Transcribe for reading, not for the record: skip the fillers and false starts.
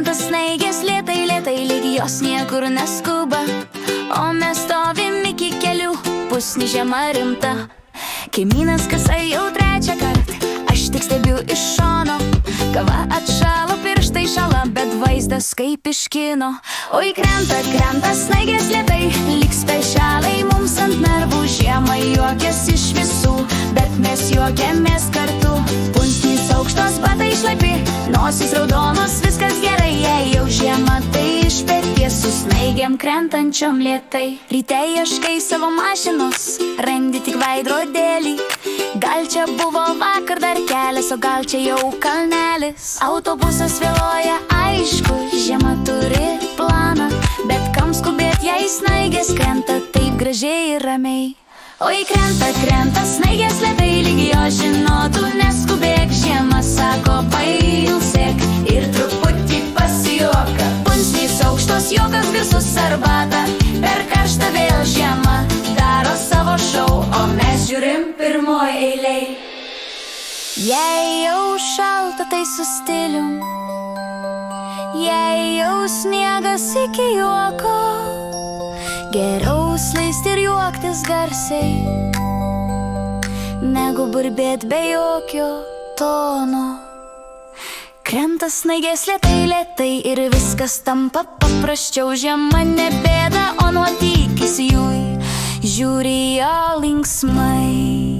krenta snaigės lėtai, lėtai, lyg jos niekur neskuba, o mes stovim iki kelių, pusni žiema rimta. Kaimynas kasai jau trečią kartą, aš tik stebiu iš šono. Kava atšalo, pirštai šala, bet vaizdas kaip iš kino. Oi krenta, krenta snaigės lėtai, lyg specialiai mums ant nervų. Žiema juokiasi iš visų, bet mes juokiamės kartu. Punsnys aukštos, batai šlapi, nosis raudonos, viskas gerai. Jei jau žiema, tai iš peties su snaigėm krentančiom lėtai. Ryte ieškai savo mašinos, randi tik veidrodėlį. Gal čia buvo vakar dar kelias, o gal čia jau kalnelis. Autobusas vėluoja, aišku, žiema turi planą, bet kam skubėt, jei snaigės krenta taip gražiai ir ramiai. Oi krenta, krenta snaigės lėtai, lyg jo žinotų, neskubėk. Žiema sako, pailsėk ir truputį pasijuoka. Punsnys aukštos, juokas garsus, arbata, per karštą vėl žiema daro savo šou, o mes žiūrim pirmoj eilėj. Jei jau šalta, tai su stilium, jei jau sniegas iki juoko, geriau sleisti ir juoktis garsiai, negu burbėt be jokio tono. Krenta snaigės lėtai, lėtai ir viskas tampa paprasčiau. Žiema ne bėda, o nuotykis jų žiūri jo linksmai.